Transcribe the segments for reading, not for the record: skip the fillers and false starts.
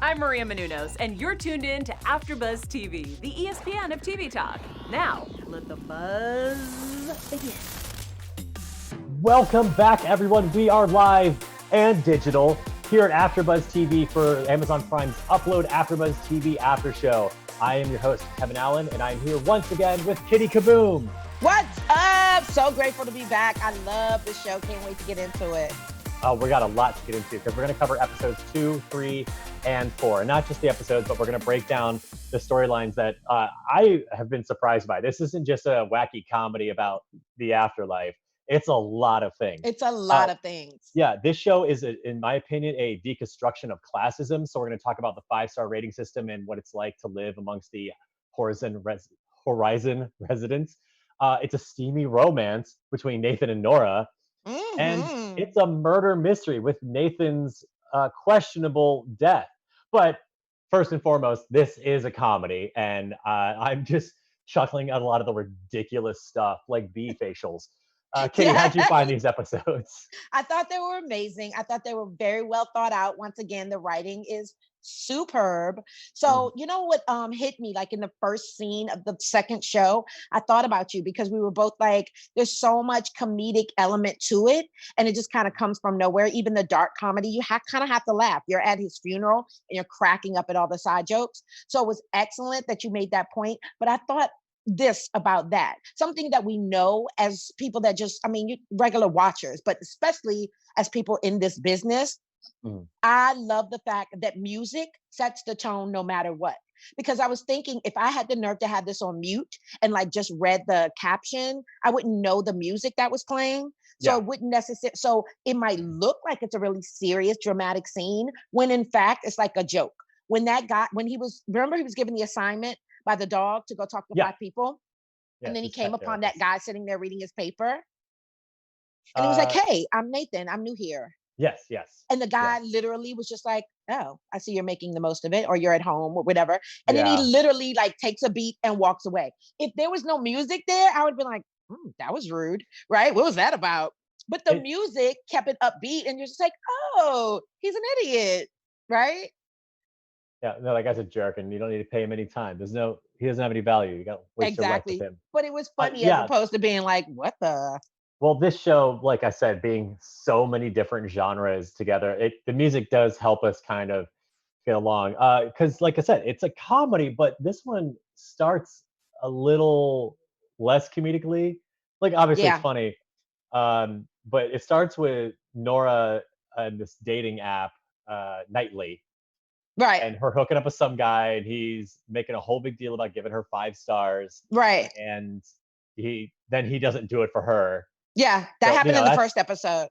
I'm Maria Menounos, and you're tuned in to AfterBuzz TV, the ESPN of TV talk. Now, let the buzz begin. Welcome back, everyone. We are live and digital here at AfterBuzz TV for Amazon Prime's Upload AfterBuzz TV After Show. I am your host, Kevin Allen, and I'm here once again with Kitty KaBoom. What's up? So grateful to be back. I love this show. Can't wait to get into it. We got a lot to get into because we're going to cover episodes 2, 3, and 4. And not just the episodes, but we're going to break down the storylines that I have been surprised by. This isn't just a wacky comedy about the afterlife. It's a lot of things. It's a lot of things. Yeah, this show is, in my opinion, a deconstruction of classism. So we're going to talk about the 5-star rating system and what it's like to live amongst the Horizen residents. It's a steamy romance between Nathan and Nora. Mm-hmm. And it's a murder mystery with Nathan's questionable death. But first and foremost, this is a comedy. And I'm just chuckling at a lot of the ridiculous stuff, like bee facials. Kitty, how'd you find these episodes? I thought they were amazing. I thought they were very well thought out. Once again, the writing is superb. So you know what hit me, like in the first scene of the second show, I thought about you because we were both like, there's so much comedic element to it, and it just kind of comes from nowhere. Even the dark comedy, you kind of have to laugh. You're at his funeral and you're cracking up at all the side jokes. So it was excellent that you made that point. But I thought this about that, something that we know as people that just, regular watchers, but especially as people in this business. I love the fact that music sets the tone no matter what. Because I was thinking, if I had the nerve to have this on mute and like just read the caption, I wouldn't know the music that was playing. So it wouldn't necessarily, so it might look like it's a really serious, dramatic scene when in fact it's like a joke. When that guy, he was given the assignment by the dog to go talk to 5 people. And then he came upon that guy sitting there reading his paper. And he was like, hey, I'm Nathan. I'm new here. Yes. And the guy literally was just like, oh, I see you're making the most of it, or you're at home or whatever. And then he literally like takes a beat and walks away. If there was no music there, I would be like, that was rude, right? What was that about? But the music kept it upbeat and you're just like, oh, he's an idiot, right? Yeah, no, that guy's a jerk, and you don't need to pay him any time. He doesn't have any value. You got to waste your life with him. But it was funny as opposed to being like, what the? Well, this show, like I said, being so many different genres together, the music does help us kind of get along. Because, like I said, it's a comedy, but this one starts a little less comedically. Like, obviously, it's funny, but it starts with Nora and this dating app, Nightly. Right. And her hooking up with some guy, and he's making a whole big deal about giving her 5 stars. Right. And he doesn't do it for her. Yeah, that happened in the first episode.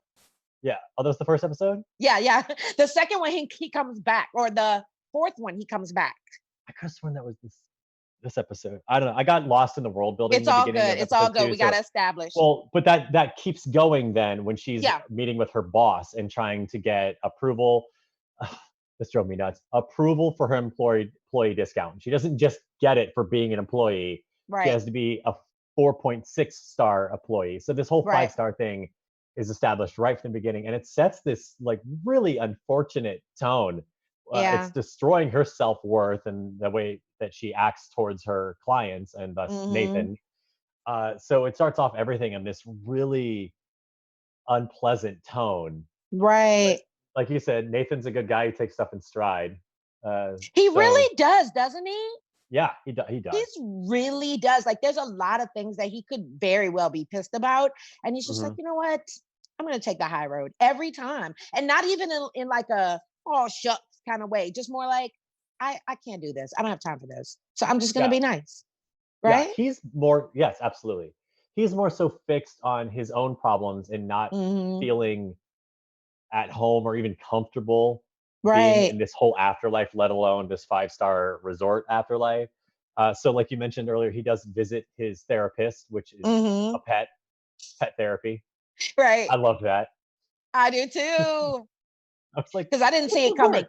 Yeah. Oh, that was the first episode? Yeah. The second one, he comes back, or the fourth one, he comes back. I could have sworn that was this episode. I don't know. I got lost in the world building. It's all good. It's all good. We got to establish. Well, but that keeps going then when she's meeting with her boss and trying to get approval. This drove me nuts. Approval for her employee discount. She doesn't just get it for being an employee. Right. She has to be a 4.6-star employee. So this whole 5-star thing is established right from the beginning, and it sets this like really unfortunate tone. It's destroying her self-worth and the way that she acts towards her clients and thus Nathan. So it starts off everything in this really unpleasant tone. Right. But, like you said, Nathan's a good guy. He takes stuff in stride. He really does, doesn't he? Yeah, he does. He really does. Like, there's a lot of things that he could very well be pissed about. And he's just like, you know what? I'm going to take the high road every time. And not even in like a, oh, shucks kind of way. Just more like, I can't do this. I don't have time for this. So I'm just going to be nice. Right? Yeah, yes, absolutely. He's more so fixed on his own problems and not feeling at home or even comfortable being in this whole afterlife, let alone this 5-star resort afterlife. So like you mentioned earlier, he does visit his therapist, which is a pet therapy. Right. I love that. I do too. I was like, because I didn't see it coming.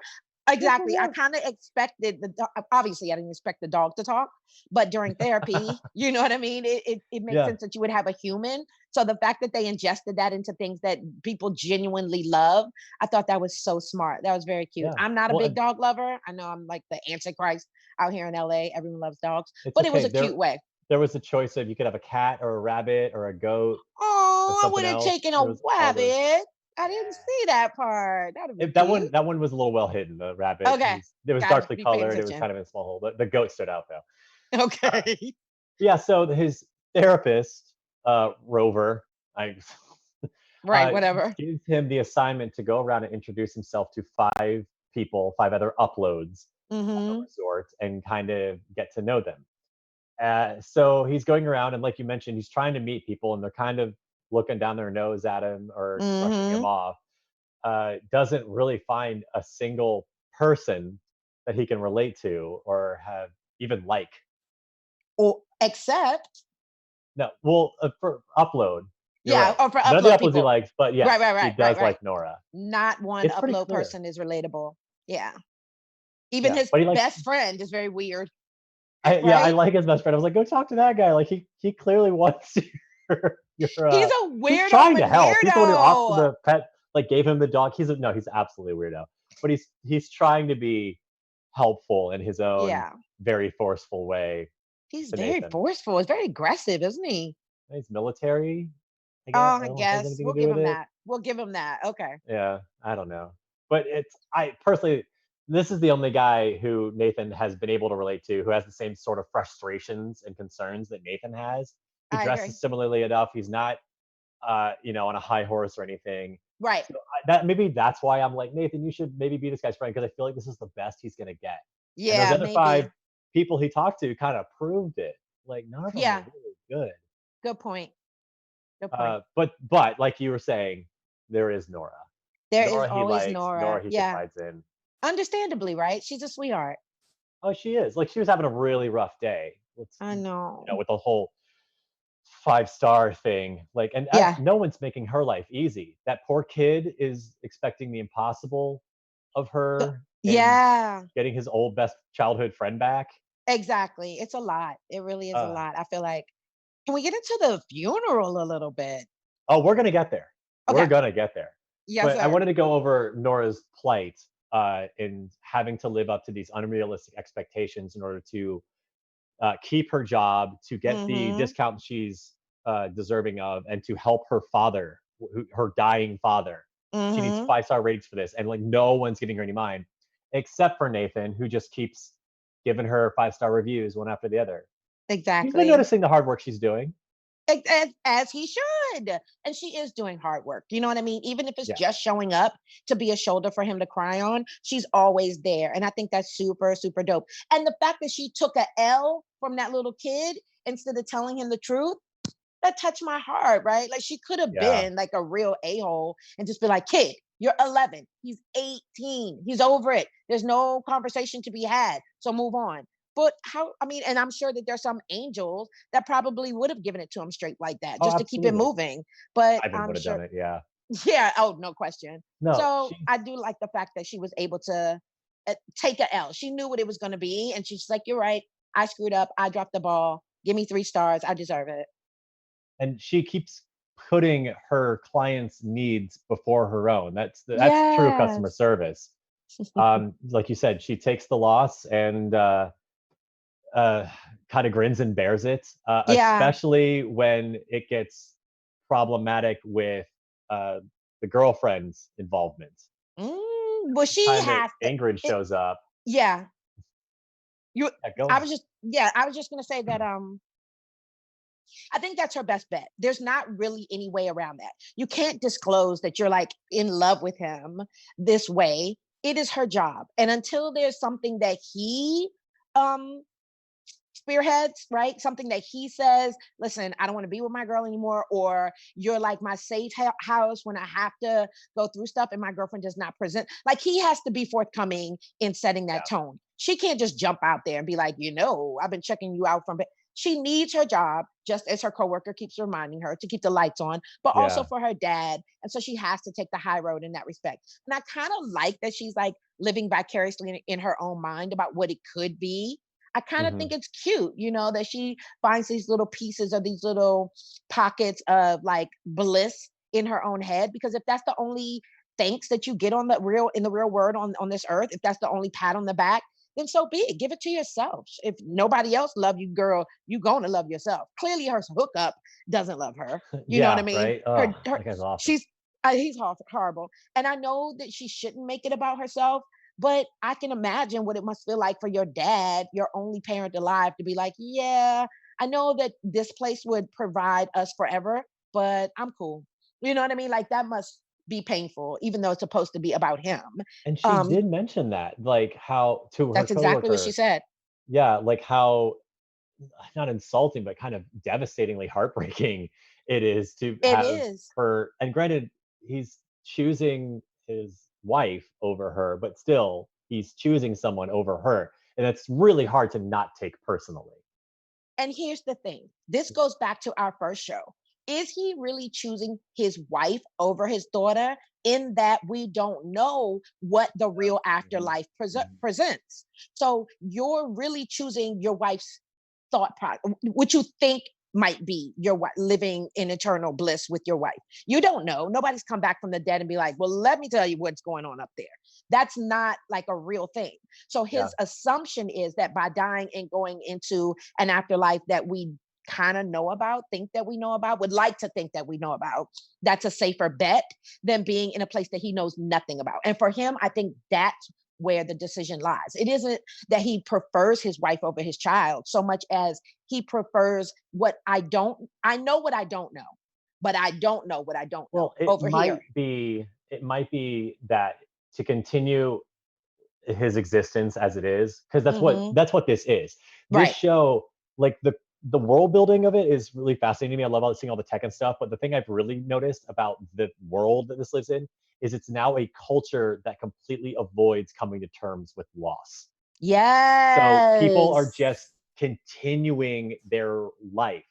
Exactly. I kind of expected obviously I didn't expect the dog to talk, but during therapy, you know what I mean? It makes Yeah. sense that you would have a human. So the fact that they ingested that into things that people genuinely love, I thought that was so smart. That was very cute. Yeah. I'm not a Well, big dog lover. I know I'm like the antichrist out here in LA. Everyone loves dogs, it's but it was okay. a cute way. There was a choice of you could have a cat or a rabbit or a goat or Oh, I would something have else. taken a There was all those. rabbit. I didn't Yeah. see that part. That would have been That cute. one that one was a little well hidden. The rabbit, Okay. it was Gotta darkly be paying colored. It was attention. kind of in a small hole. The goat stood out though. Uh, Okay. yeah. So his therapist, Rover, I Right, whatever. gives him the assignment to go around and introduce himself to 5 people, 5 other uploads at the Mm-hmm. resort, and kind of get to know them. So he's going around, and like you mentioned, he's trying to meet people, and they're kind of looking down their nose at him or brushing him Mm-hmm. off. Doesn't really find a single person that he can relate to or have even like. Or except, No, well, for upload, you're yeah, right. or for None of the upload uploads he people. likes, but Right, yes, right, he right, right, does right. like Nora. Not one It's pretty upload clear. person is relatable. Yeah. Even Yeah, his but he likes. best friend is very weird, I right? like his best friend. I was like, go talk to that guy. Like he clearly wants He's a he's weirdo trying to help. He's the one who opted McWeirdo. the pet, like gave him the dog. No, he's absolutely a weirdo. But he's trying to be helpful in his own Yeah. very forceful way He's to very Nathan. forceful. He's very aggressive, isn't he? He's military, I Oh, guess. I I don't know if it has guess. anything to We'll do give with him it. that. We'll give him that. Okay. Yeah, I don't know. But I personally, this is the only guy who Nathan has been able to relate to, who has the same sort of frustrations and concerns that Nathan has. He I agree. dresses similarly enough. He's not, on a high horse or anything. Right. So that maybe that's why I'm like, Nathan, you should maybe be this guy's friend, because I feel like this is the best he's gonna get. And those Yeah, other five maybe. people he talked to kind of proved it. Like none of them were Yeah. really good. Good point. Good point. But like you were saying, there is Nora. There is Nora he always likes. Nora. Nora he Yeah. confides in. Understandably, right? She's a sweetheart. Oh, she is. Like she was having a really rough day. I know. With the whole 5-star thing. Like, and Yeah. no one's making her life easy. That poor kid is expecting the impossible of Th- her, and Yeah. getting his old best childhood friend back. Exactly. It's a lot. It really is a Uh, lot. I feel like, can we get into the funeral a little bit? oh, we're gonna get there. We're Okay. gonna get there. Yes, But I sir. wanted to go over Nora's plight, in having to live up to these unrealistic expectations in order to keep her job, to get the Mm-hmm. discount she's deserving of, and to help her father, her dying father. She needs Mm-hmm. 5-star ratings for this, and like no one's giving her any mind, except for Nathan, who just keeps giving her 5-star reviews one after the other. He's been Exactly. noticing the hard work she's doing. As he should. And she is doing hard work. You know what I mean? Even if it's Yeah, just showing up to be a shoulder for him to cry on, she's always there. And I think that's super, super dope. And the fact that she took a L from that little kid instead of telling him the truth, that touched my heart, right? Like she could have yeah. been like a real a-hole and just be like, kid, you're 11. He's 18. He's over it. There's no conversation to be had. So move on. But how, I mean, and I'm sure that there's some angels that probably would have given it to him straight like that, Oh, just to keep it absolutely. moving. But Ivan I'm would have done sure, it. Yeah. yeah, oh, no question. No, So she's I do like the fact that she was able to take a L. She knew what it was going to be. And she's like, you're right. I screwed up. I dropped the ball. Give me 3 stars. I deserve it. and she keeps putting her clients' needs before her own. That's true customer Yes. service. Like you said, she takes the loss and uh, kind of grins and bears it, Yeah. especially when it gets problematic with uh, the girlfriend's involvement. Well, The she time that has to. Ingrid It, shows up. yeah. You. Yeah, go I ahead. was just. Yeah. I was just gonna say that. I think that's her best bet. There's not really any way around that. You can't disclose that you're like in love with him this way. It is her job, and until there's something that he um spearheads, right? Something that he says, listen, I don't want to be with my girl anymore, or you're like my safe house when I have to go through stuff and my girlfriend does not present. Like he has to be forthcoming in setting that Yeah. tone. She can't just jump out there and be like, I've been checking you out from. She needs her job, just as her coworker keeps reminding her, to keep the lights on, but also Yeah. for her dad. And so she has to take the high road in that respect. And I kind of like that she's like living vicariously in her own mind about what it could be. I kind of Hmm. think it's cute, that she finds these little pieces or these little pockets of like bliss in her own head. Because if that's the only thanks that you get on the real in the real world on this earth, if that's the only pat on the back, then so be it. Give it to yourself. If nobody else love you, girl, you gonna love yourself. Clearly, her hookup doesn't love her. You know what I Yeah, mean? right. Oh, that guy's awesome. She's he's horrible, and I know that she shouldn't make it about herself. But I can imagine what it must feel like for your dad, your only parent alive, to be like, yeah, I know that this place would provide us forever, but I'm cool. You know what I mean? Like that must be painful, even though it's supposed to be about him. And she Um, did mention that, like how to her that's exactly what she coworker, said. yeah, like how not insulting, but kind of devastatingly heartbreaking it is to It have is. her. And granted, he's choosing his wife over her, but still, he's choosing someone over her, and it's really hard to not take personally. And here's the thing, this goes back to our first show. Is he really choosing his wife over his daughter? In that we don't know what the real Mhm, afterlife mhm. presents. So you're really choosing your wife's thought process, what you think might be your wife living in eternal bliss with your wife. You don't know. Nobody's come back from the dead and be like, well, let me tell you what's going on up there. That's not like a real thing. So Yeah, his assumption is that by dying and going into an afterlife that we kind of know about, think that we know about, would like to think that we know about, that's a safer bet than being in a place that he knows nothing about. And for him, I think that's where the decision lies. It isn't that he prefers his wife over his child so much as he prefers I know what I don't know, but I don't know what I don't know well, it over here. might be, that to continue his existence as it is, because Hmm. that's what this is. This Right. show, like the world building of it is really fascinating to me. I love seeing all the tech and stuff, but the thing I've really noticed about the world that this lives in is it's now a culture that completely avoids coming to terms with loss. So people are Yes. just continuing their life,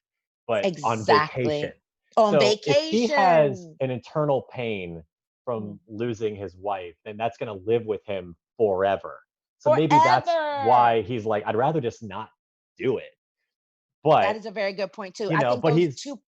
but on vacation. Exactly. On So if he has vacation. an internal pain Mm. from losing his wife, then that's going to live with him forever. So maybe that's Forever. why he's like, I'd rather just not do it. That But, is a very good point too. I think but those he's two. I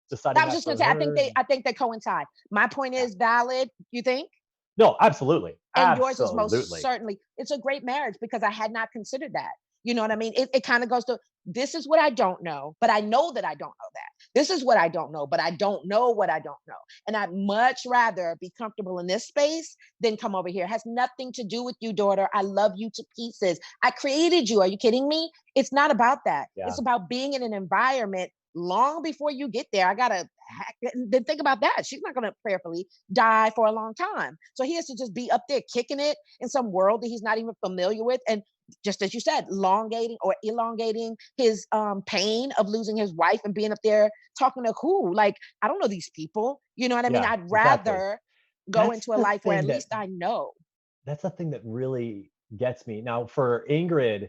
deciding was that just gonna for say, her. I think they coincide. My point Yeah. is valid, you think? No, absolutely. And yours is most Absolutely. certainly, it's a great marriage because I had not considered that. You know what I mean? It kind of goes to, this is what I don't know, but I know that I don't know that. This is what I don't know, but I don't know what I don't know. And I'd much rather be comfortable in this space than come over here. It has nothing to do with you, daughter. I love you to pieces. I created you. Are you kidding me? It's not about that. Yeah. It's about being in an environment long before you get there. I gotta then think about that. She's not gonna prayerfully die for a long time. So he has to just be up there kicking it in some world that he's not even familiar with. And just as you said, elongating or elongating his pain of losing his wife and being up there talking to who? Like, I don't know these people. You know what I mean? Yeah, I'd exactly. rather go That's into a the life where thing at that least I know. that's the thing that really gets me. Now, for Ingrid,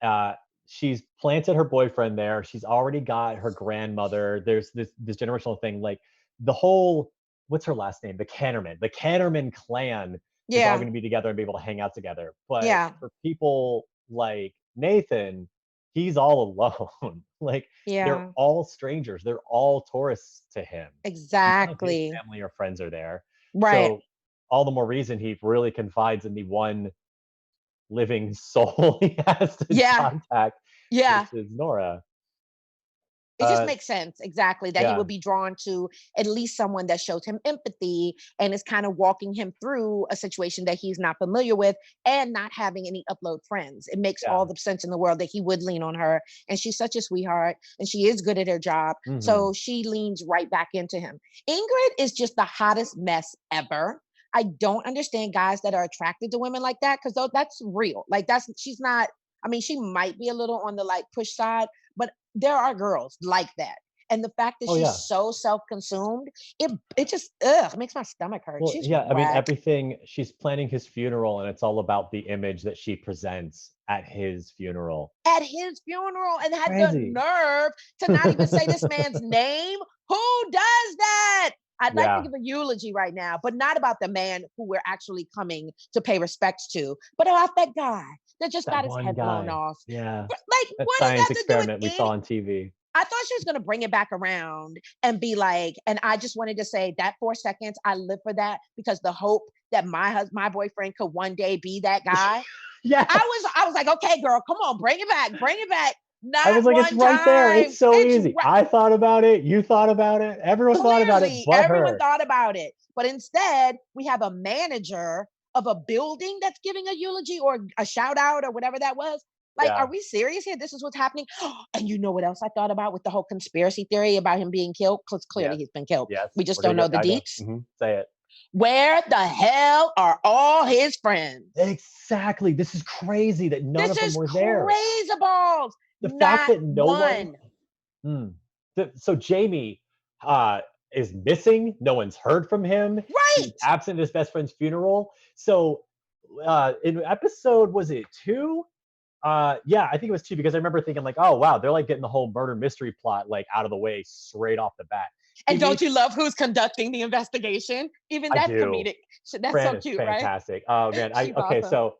uh, she's planted her boyfriend there. She's already got her grandmother. There's this generational thing. Like the whole, what's her last name? The Cannerman clan is all Yeah. going to be together and be able to hang out together. But Yeah. for people like Nathan, he's all alone. Like they're Yeah. all strangers. They're all tourists to him. None of his Exactly. family or friends are there. Right. So all the more reason he really confides in the one living soul he has to Yeah. contact, Yeah. which is Nora. It just Uh, makes sense, exactly, that he yeah, would be drawn to at least someone that shows him empathy and is kind of walking him through a situation that he's not familiar with and not having any upload friends. It makes yeah. all the sense in the world that he would lean on her. And she's such a sweetheart and she is good at her job. Hmm. So she leans right back into him. Ingrid is just the hottest mess ever. I don't understand guys that are attracted to women like that because that's real. Like, she's not, I mean, she might be a little on the like push side, but there are girls like that. And the fact that Oh she's yeah. so self-consumed, it just it makes my stomach hurt. Well, She's yeah. I mean, whack. everything. She's planning his funeral, and it's all about the image that she presents at his funeral. At his funeral, and had the Crazy. nerve to not even say this man's name. Who does that? I'd like to Yeah. give a eulogy right now, but not about the man who we're actually coming to pay respects to, but about that guy that just That got his one head blown guy. off. Yeah. Like, That what does science that have to do with experiment we saw on TV. I thought she was going to bring it back around and be like, and I just wanted to say that 4 seconds, I live for that, because the hope that my boyfriend could one day be that guy. Yeah. I was like, okay, girl, come on, bring it back, bring it back. I Not was like, it's one right there. time. It's so It's easy. I thought about it. You thought about it. Everyone thought about it clearly but everyone her. thought about it, but instead we have a manager of a building that's giving a eulogy or a shout out or whatever that was. Like, Yeah. are we serious here? This is what's happening. And you know what else I thought about with the whole conspiracy theory about him being killed? Because clearly Yes. he's been killed. Yes. We just We're don't gonna know the get- deets. Say it. Where the hell are all his friends? Exactly. This is crazy that none of This them is were there. crazy balls. The Not fact that no one. one. So Jamie is missing. No one's heard from him. Right. He's absent at his best friend's funeral. So in episode, was it 2? Yeah, I think it was 2, because I remember thinking like, oh wow, they're like getting the whole murder mystery plot like out of the way straight off the bat. And don't you love who's conducting the investigation? Even I that's do. comedic. That's Fran so is cute, right? fantastic. Oh man, She's awesome.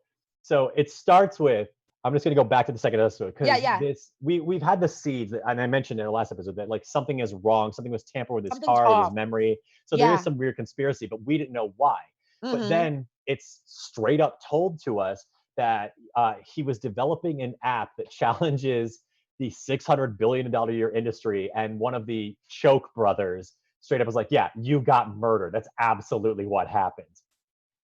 so it starts with. I'm just gonna go back to the second episode because Yeah. we've had the seeds, and I mentioned in the last episode that like something is wrong, something was tampered with his Something's card, his off. memory. So there Yeah. is some weird conspiracy, but we didn't know why. But Mhm. then it's straight up told to us that he was developing an app that challenges the $600 billion a year industry, and one of the Choke brothers straight up was like, "Yeah, you got murdered. That's absolutely what happened."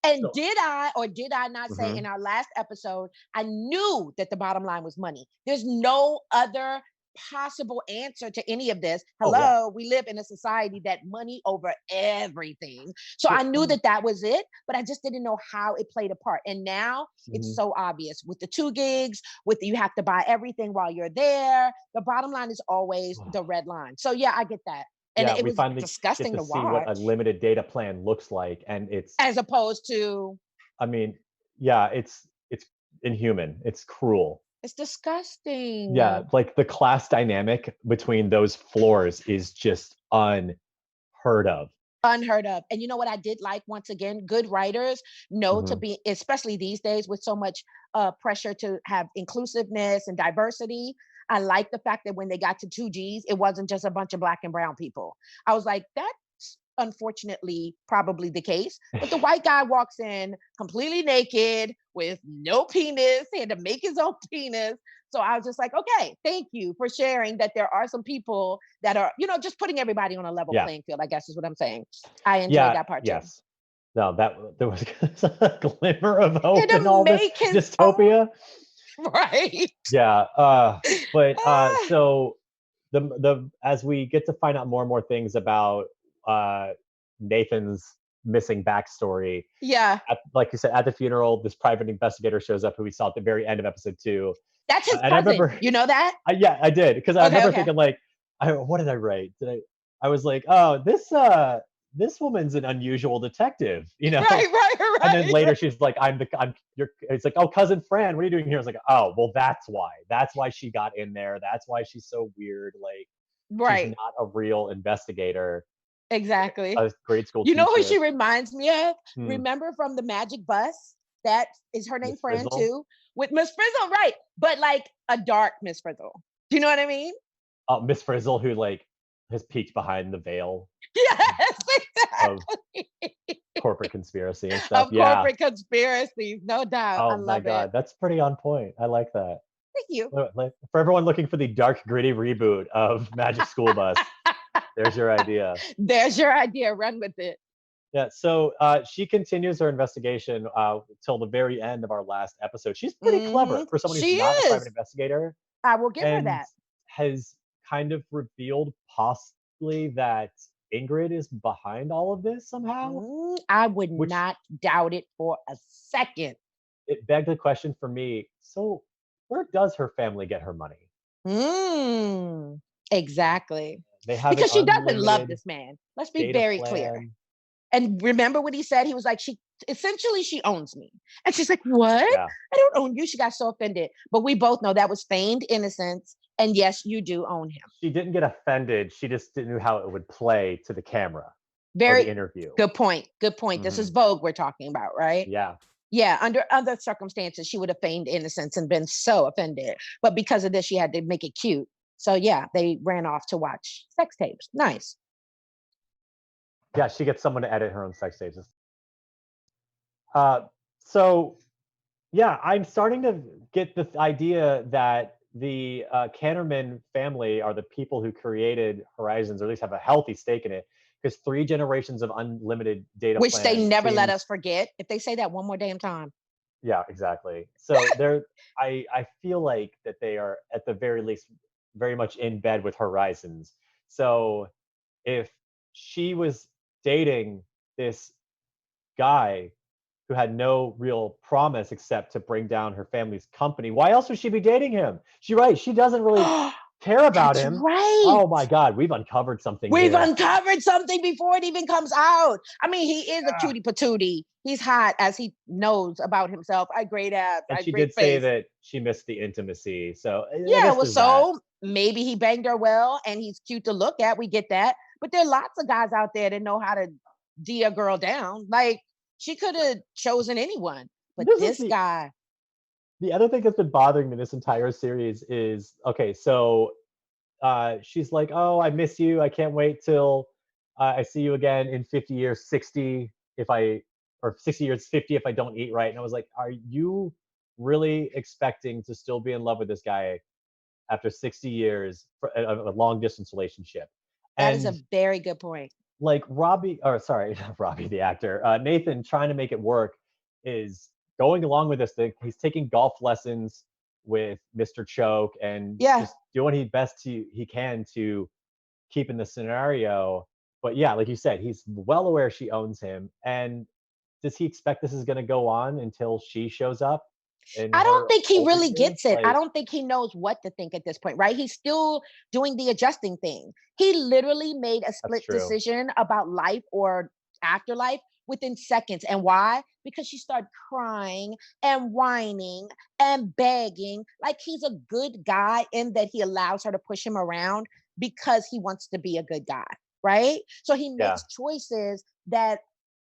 And So- did I or did I not say Mhm. in our last episode, I knew that the bottom line was money. There's no other possible answer to any of this. Oh, yeah. Hello, we live in a society that money over everything. So Well, I knew that that was it, but I just didn't know how it played a part. And now it's Mhm. so obvious with the 2 gigs, with you have to buy everything while you're there. The bottom line is always the red line. So yeah, I get that. And Yeah, it we was finally get disgusting to to see what a watch, limited data plan looks like, and it's. as opposed to I mean, yeah, it's inhuman. It's cruel. it's disgusting. Yeah, like the class dynamic between those floors is just unheard of. Unheard of. And you know what I did like, once again, good writers know to Mhm. be, especially these days with so much pressure to have inclusiveness and diversity. I like the fact that when they got to 2Gs, it wasn't just a bunch of Black and brown people. I was like, that's unfortunately probably the case. But the white guy walks in completely naked with no penis. He had to make his own penis. So I was just like, okay, thank you for sharing that there are some people that are, just putting everybody on a level Yeah. playing field, I guess is what I'm saying. I enjoyed Yeah, that part too. yes. No, there was a glimmer of hope Had to in all this make his dystopia. Right. Yeah, but Ah. so the as we get to find out more and more things about Nathan's missing backstory, Yeah. like you said, at the funeral, this private investigator shows up who we saw at the very end of episode 2. That's his And I cousin. remember, You know that? yeah, I did, because I Okay, remember okay. thinking like, what did I write? I was like, oh, this woman's an unusual detective, Right. And then later she's like, it's like, oh, cousin Fran, what are you doing here? I was like, oh, well, that's why she got in there. That's why she's so weird. Like, Right. she's not a real investigator, Exactly. a grade school You teacher. know who she reminds me of? Hmm. Remember from the Magic Bus? That is her name, Miss Fran, Frizzle? too. With Miss Frizzle, right. But like a dark Miss Frizzle. Do you know what I mean? Miss Frizzle, who like has peeked behind the veil Yes, of exactly. corporate conspiracy and stuff. Of Yeah. corporate conspiracies, no doubt. I Oh my love God, it. that's pretty on point. I like that. Thank you. For everyone looking for the dark, gritty reboot of Magic School Bus, there's your idea. There's your idea. Run with it. Yeah, so she continues her investigation till the very end of our last episode. She's pretty clever for someone She who's not a private is. investigator, I will give her and that. has kind of revealed possibly that Ingrid is behind all of this somehow. I would Which- not doubt it for a second. It begged the question for me, so where does her family get her money? Exactly. They have Because an she doesn't love unlimited this man. Let's be data very plan. clear. And remember what he said? He was like, she owns me. And she's like, what? Yeah. I don't own you. She got so offended. But we both know that was feigned innocence. And yes, you do own him. She didn't get offended. She just didn't know how it would play to the camera or Very the interview. good point. Good point. This is Vogue we're talking about, right? Yeah. Yeah. Under other circumstances, she would have feigned innocence and been so offended. But because of this, she had to make it cute. So yeah, they ran off to watch sex tapes. Nice. Yeah, she gets someone to edit her own sex tapes. So yeah, I'm starting to get the idea that the Canterman family are the people who created Horizons, or at least have a healthy stake in it, because 3 generations of unlimited data Which they plans never let seems- us forget. If they say that one more damn time. Yeah, exactly. So I feel like that they are at the very least very much in bed with Horizons. So if she was dating this guy who had no real promise except to bring down her family's company, why else would she be dating him? She doesn't really care about That's him. right. Oh my God, we've uncovered something We've here. uncovered something before it even comes out. I mean, he is a cutie patootie. He's hot, as he knows about himself. I great abs. And I she great did say face. that she missed the intimacy. So I Yeah, guess well, there's that. so maybe he banged her well, and he's cute to look at. We get that, but there are lots of guys out there that know how to D a girl down. Like, she could have chosen anyone, but this guy. The other thing that's been bothering me this entire series is, okay, so she's like, oh, I miss you. I can't wait till I see you again in 50 years, 60 or 60 years, 50 if I don't eat right. And I was like, are you really expecting to still be in love with this guy after 60 years for a long distance relationship? That is a And very good point. like Robbie, the actor, Nathan, trying to make it work, is going along with this thing. He's taking golf lessons with Mr. Choke and just doing his best he can to keep in the scenario. But yeah, like you said, he's well aware she owns him. And does he expect this is going to go on until she shows up? I don't think he really gets it. I Like, don't think he knows what to think at this point, right? He's still doing the adjusting thing. He literally made a split decision about life or afterlife within seconds. And why? Because she started crying and whining and begging. Like, he's a good guy in that he allows her to push him around because he wants to be a good guy, right? So he makes choices that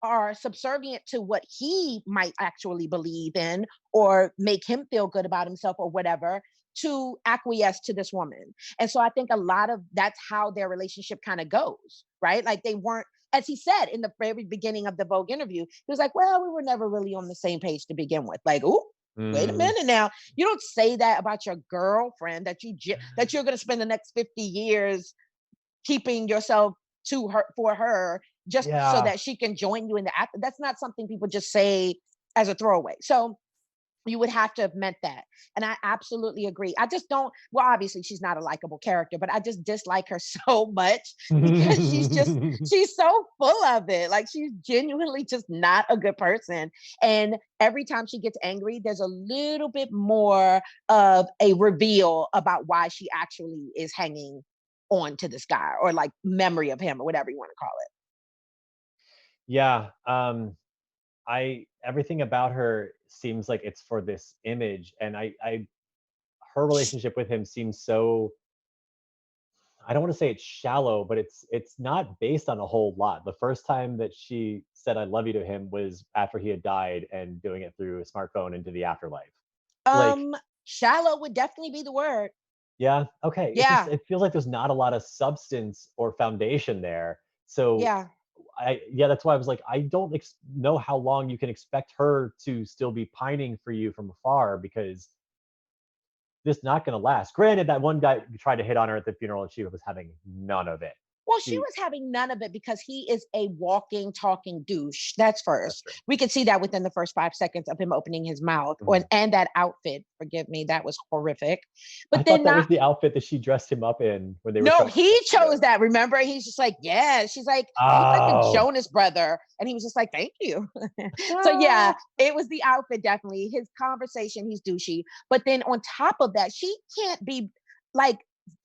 are subservient to what he might actually believe in or make him feel good about himself or whatever, to acquiesce to this woman. And so I think a lot of that's how their relationship kind of goes, right? Like, they weren't, as he said in the very beginning of the Vogue interview, he was like, well, we were never really on the same page to begin with. Like, ooh, wait a minute now. You don't say that about your girlfriend, that you're going to spend the next 50 years keeping yourself to her for her just so that she can join you in the act. That's not something people just say as a throwaway. So you would have to have meant that. And I absolutely agree. I just don't, well, obviously she's not a likable character, but I just dislike her so much because she's so full of it. Like, she's genuinely just not a good person. And every time she gets angry, there's a little bit more of a reveal about why she actually is hanging on to this guy, or like memory of him, or whatever you want to call it. Yeah. Everything about her seems like it's for this image, and her relationship with him seems so, I don't want to say it's shallow, but it's not based on a whole lot. The first time that she said I love you to him was after he had died, and doing it through a smartphone into the afterlife. Like, shallow would definitely be the word. Yeah. Okay. Yeah. It feels like there's not a lot of substance or foundation there. So Yeah. that's why I was like, I don't know how long you can expect her to still be pining for you from afar, because this is not going to last. Granted, that one guy tried to hit on her at the funeral, and she was having none of it. Well, she was having none of it because he is a walking, talking douche. That's first. We could see that within the first 5 seconds of him opening his mouth, and that outfit. Forgive me, that was horrific. But I thought that was the outfit that she dressed him up in when they were. No, he chose that. Remember, he's just like, yeah. She's like, you look like the Jonas brother, and he was just like, thank you. So yeah, it was the outfit, definitely. His conversation, he's douchey. But then on top of that, she can't be like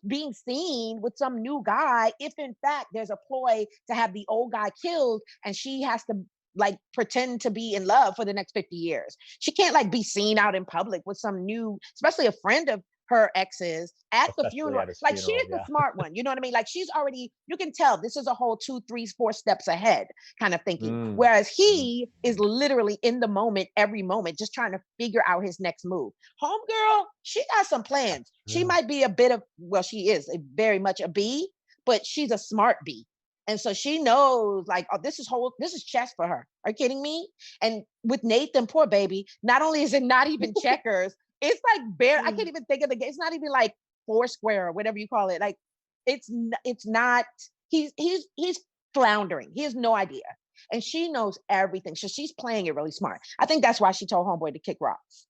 being seen with some new guy if in fact there's a ploy to have the old guy killed and she has to like pretend to be in love for the next 50 years. She can't like be seen out in public with some new, especially a friend of her ex's at the Especially funeral. at his Like she funeral. is the Yeah. smart one. You know what I mean? Like she's already, you can tell this is a whole 2, 3, 4 steps ahead kind of thinking. Mm. Whereas he is literally in the moment, every moment, just trying to figure out his next move. Homegirl, she got some plans. She True. might be a bit of, well, she is very much a B, but she's a smart B. And so she knows, like, oh, this is chess for her. Are you kidding me? And with Nathan, poor baby, not only is it not even checkers, it's like bare. I can't even think of the game. It's not even like Foursquare or whatever you call it. Like, it's not. He's floundering. He has no idea, and she knows everything. So she's playing it really smart. I think that's why she told Homeboy to kick rocks.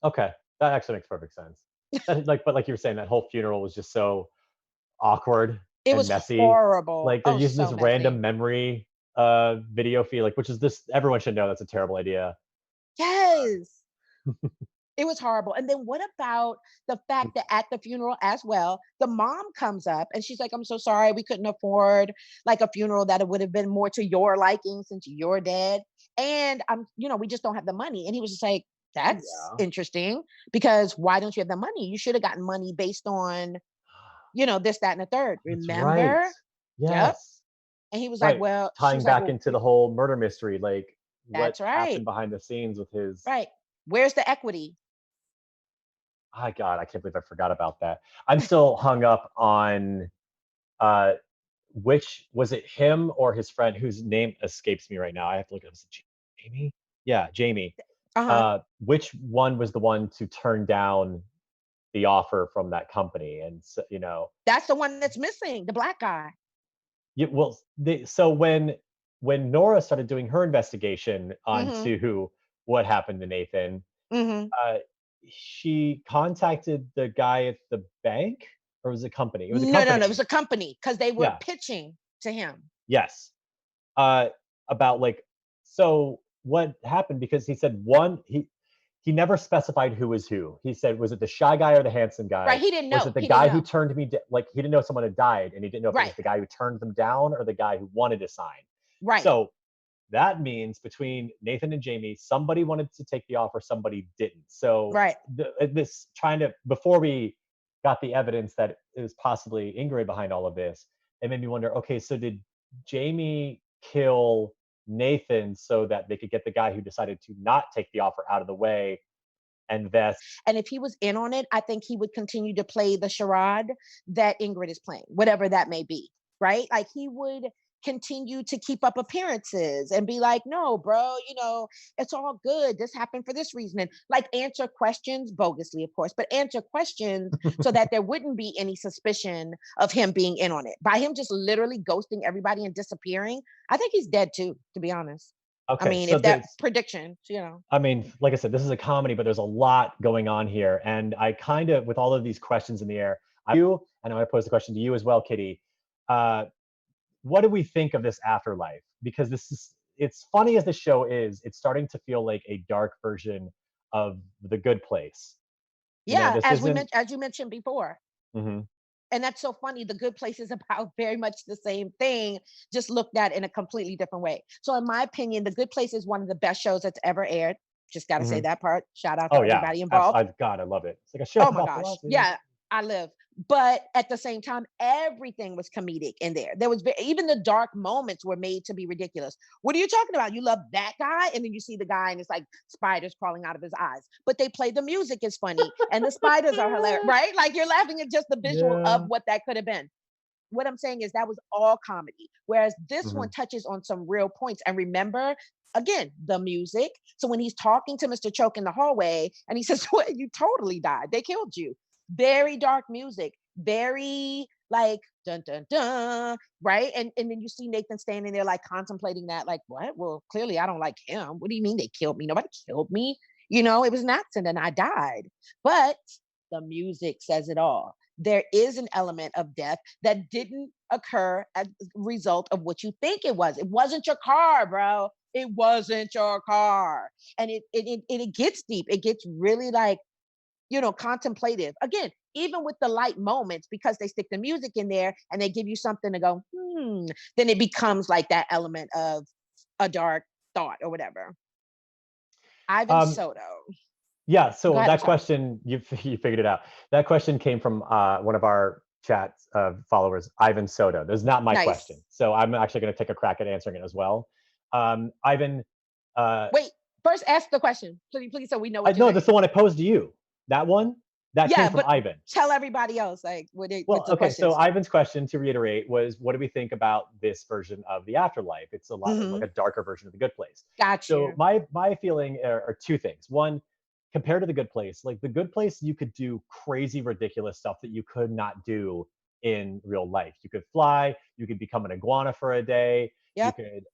Okay, that actually makes perfect sense. But like you were saying, that whole funeral was just so awkward It and was messy. horrible. Like they're Oh, using so this messy. random memory video feed, like which is this everyone should know that's a terrible idea. Yes. It was horrible. And then what about the fact that at the funeral as well, the mom comes up and she's like, I'm so sorry, we couldn't afford like a funeral that it would have been more to your liking since you're dead. And we just don't have the money. And he was just like, that's Yeah. interesting because why don't you have the money? You should have gotten money based on, this, that, and the third. That's right. Remember? Yep. Yes. And he was like, Right. well, she Tying was like, back well, into the whole murder mystery, like what that's right. happened behind the scenes with his. Right. Where's the equity? Oh God, I can't believe I forgot about that. I'm still hung up on uh which was it him or his friend whose name escapes me right now. I have to look at it. Was it Jamie? Yeah, Jamie. Uh-huh. Which one was the one to turn down the offer from that company? And so, That's the one that's missing, the black guy. well, so when Nora started doing her investigation Mm-hmm. onto what happened to Nathan, Mm-hmm. uh, she contacted the guy at the bank, or was it a company? It was a No, no, no. It company. was a company because they were Yeah. pitching to him. Yes. Uh, about like, so what happened? Because he said he never specified who was who. He said, was it the shy guy or the handsome Right. guy? He didn't Was know. it the He didn't guy who know. turned me like he didn't know someone had died, and he didn't know if it was Right. the guy who turned them down or the guy who wanted to sign. Right. So that means between Nathan and Jamie, somebody wanted to take the offer, somebody didn't. So Right. this trying to before we got the evidence that it was possibly Ingrid behind all of this, it made me wonder. Okay, so did Jamie kill Nathan so that they could get the guy who decided to not take the offer out of the way, and that's And if he was in on it, I think he would continue to play the charade that Ingrid is playing, whatever that may be. Right. Like he would continue to keep up appearances and be like, no, bro, it's all good. This happened for this reason. And like answer questions, bogusly, of course, but answer questions so that there wouldn't be any suspicion of him being in on it. By him just literally ghosting everybody and disappearing, I think he's dead too, to be honest. I okay. mean, So if that this, prediction, I mean, like I said, this is a comedy, but there's a lot going on here, and I kind of, with all of these questions in the air, and I'm going to pose the question to you as well, Kitty. Uh, what do we think of this afterlife? Because it's funny as the show is, it's starting to feel like a dark version of The Good Place. yeah, This isn't. as you mentioned before. Mhm. And that's so funny. The Good Place is about very much the same thing, just looked at in a completely different way. So, in my opinion, The Good Place is one of the best shows that's ever aired. Just got to say Mhm. that part. Shout out to Oh yeah, everybody involved. God, I love it. It's like a show Oh my about gosh. philosophy. Yeah, I live. But at the same time, everything was comedic in there. There was even the dark moments were made to be ridiculous. What are you talking about? You love that guy, and then you see the guy, and it's like spiders crawling out of his eyes. But they play the music is funny, and the spiders are hilarious, right? Like you're laughing at just the visual of Yeah. what that could have been. What I'm saying is that was all comedy, whereas this one Mhm. touches on some real points. And remember, again, the music. So when he's talking to Mr. Choke in the hallway, and he says, "Well, you totally died. They killed you." Very dark music, very like dun dun dun, right? And then you see Nathan standing there like contemplating that, like, what? Well, clearly I don't like him. What do you mean they killed me? Nobody killed me. It was an accident. I died. But the music says it all. There is an element of death that didn't occur as a result of what you think it was. It wasn't your car, bro. It wasn't your car. And it gets deep. It gets really like, contemplative. Again, even with the light moments, because they stick the music in there and they give you something to go, then it becomes like that element of a dark thought or whatever. Ivan Um, Soto. yeah. Go So ahead, I'm that sorry. question, you figured it out. That question came from one of our chat followers, Ivan Soto. That's not my question, Nice. so I'm actually going to take a crack at answering it as well. Ivan, Wait, first ask the question, please, so we know what you're no, that's saying. the one I posed to you. That one that came Yeah, from but Ivan. tell everybody else like what Well, the okay, question so is. Ivan's question, to reiterate, was what do we think about this version of the afterlife? It's a lot like Hmm. a darker version of the good place. Got So you. my feeling are two things. One, compared to the good place, like the good place, you could do crazy, ridiculous stuff that you could not do in real life. You could fly, you could become an iguana for a day, you Yep. could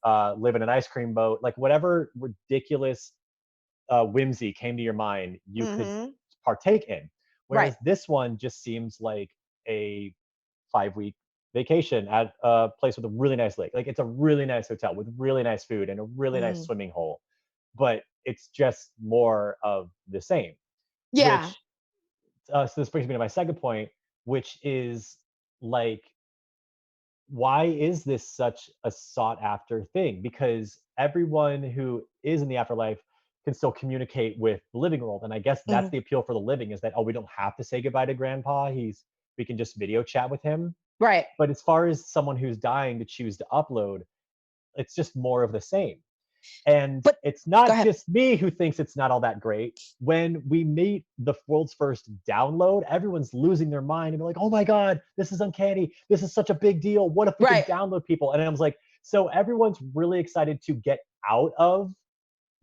live in an ice cream boat, like whatever ridiculous whimsy came to your mind, you could Hmm. partake in. Right. Whereas this one just seems like a 5 week vacation at a place with a really nice lake. Like it's a really nice hotel with really nice food and a really nice Hmm. swimming hole, but it's just more of the same. Yeah. Which so this brings me to my second point, which is like why is this such a sought after thing? Because everyone who is in the afterlife can still communicate with the living world. And I guess that's Hmm. the appeal for the living is that, oh, we don't have to say goodbye to grandpa. We can just video chat with him. Right. But as far as someone who's dying to choose to upload, it's just more of the same. And But it's go not ahead. just me who thinks it's not all that great. When we meet the world's first download, everyone's losing their mind and they're like, oh my God, this is uncanny. This is such a big deal. What if we can Right. download people? And I was like, so everyone's really excited to get out of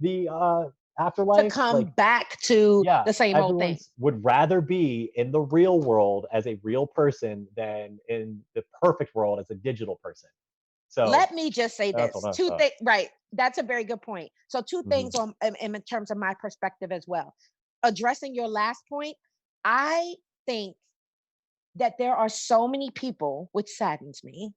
the To afterlife. come Like, back to yeah, the same old thing. everyone's would rather be in the real world as a real person than in the perfect world as a digital person. So Let me just say that's what this. I Two thought. things, right? That's a very good point. So, two Hmm. things in terms of my perspective as well. Addressing your last point, I think that there are so many people, which saddens me,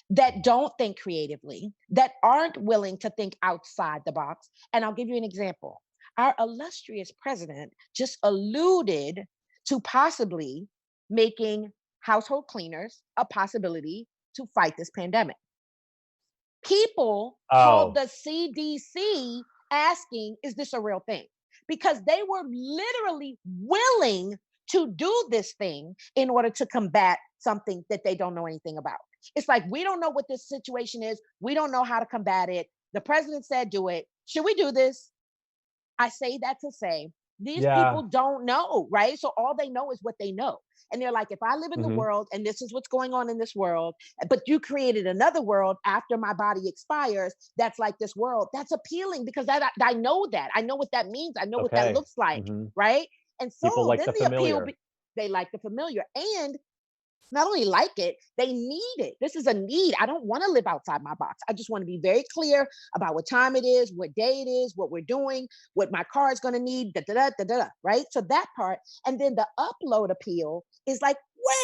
that don't think creatively, that aren't willing to think outside the box. And I'll give you an example. Our illustrious president just alluded to possibly making household cleaners a possibility to fight this pandemic. People called Oh, the CDC asking, is this a real thing? Because they were literally willing to do this thing in order to combat something that they don't know anything about. It's like, we don't know what this situation is. We don't know how to combat it. The president said, do it. Should we do this? I say that to say these yeah. people don't know, right? So all they know is what they know. And they're like, if I live in the Hmm. world and this is what's going on in this world, but you created another world after my body expires, that's like this world, that's appealing because I know that. I know what that means. I know what that Okay. looks like, Hmm. right? And People so like then the the appeal, familiar. they like the familiar. And not only like it, they need it. This is a need. I don't want to live outside my box. I just want to be very clear about what time it is, what day it is, what we're doing, what my car is going to need, da, da, da, da, da, right? So that part. And then the upload appeal is like,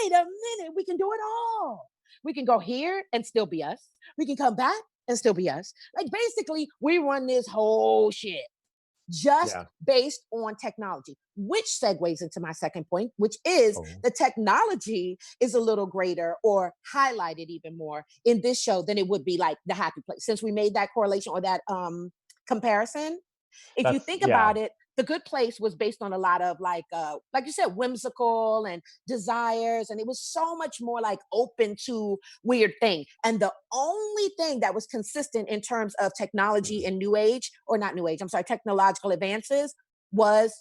wait a minute, we can do it all. We can go here and still be us. We can come back and still be us. Like basically, we run this whole shit just Yeah. based on technology, which segues into my second point, which is Oh. the technology is a little greater or highlighted even more in this show than it would be like the happy place. Since we made that correlation or that comparison, if you That's think yeah. about it, the good place was based on a lot of like you said, whimsical and desires, and it was so much more like open to weird thing. And the only thing that was consistent in terms of technology Mhm. and new age, or not new age, I'm sorry, technological advances was,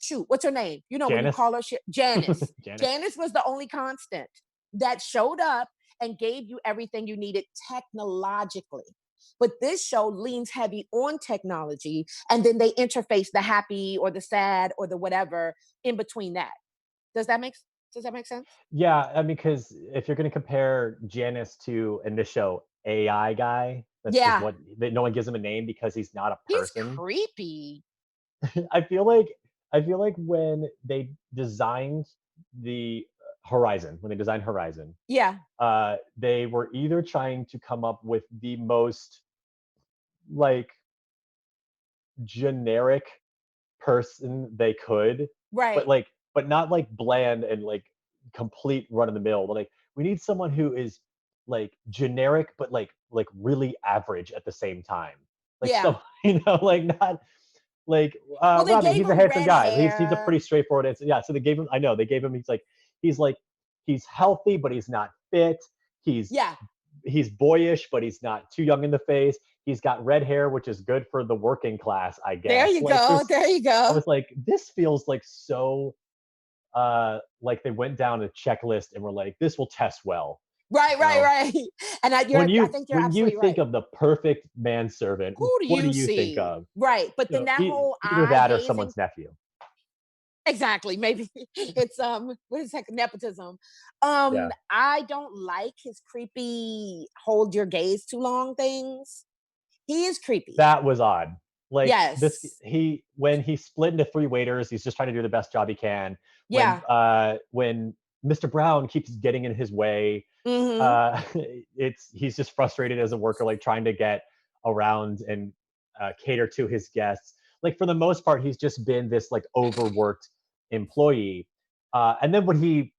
shoot, what's her name? You know, when you Janice. call her shit, Janice. Janice. Janice was the only constant that showed up and gave you everything you needed technologically. But this show leans heavy on technology, and then they interface the happy or the sad or the whatever in between that. Does that make does that make sense? Yeah, I mean, because if you're going to compare Janice to in this show AI guy, that's just Yeah, what that no one gives him a name because he's not a he's person. creepy. I feel like I feel like when they designed the Horizon, when they designed Horizon, Yeah, they were either trying to come up with the most like generic person they could, but right. like but not like bland and like complete run of the mill. But like we need someone who is like generic, but like really average at the same time. Like Yeah. some, like not like Well, they Robbie. gave He's a him handsome red guy. He's a hair. pretty straightforward answer. Yeah. So they gave him. I know they gave him. He's like he's healthy, but he's not fit. He's Yeah. he's boyish, but he's not too young in the face. He's got red hair, which is good for the working class, I There guess. you Like go. there's There you I go. was like, this feels like so like they went down a checklist and were like, this will test well. Right, You right, know, right. And when I you think you're when you absolutely think right. of the perfect manservant, Who do what do you you think see? of? Right. But You then know, that whole either eye that or gazing. someone's nephew. Exactly. Maybe it's what is that, nepotism? Yeah, I don't like his creepy hold your gaze too long things. He is creepy. that was odd. Like this, Yes. he when he split into three waiters, he's just trying to do the best job he can. Yeah. When Mr. Brown keeps getting in his way, Mm-hmm. uh, he's just frustrated as a worker, like trying to get around and cater to his guests. Like for the most part, he's just been this like overworked employee. And then when he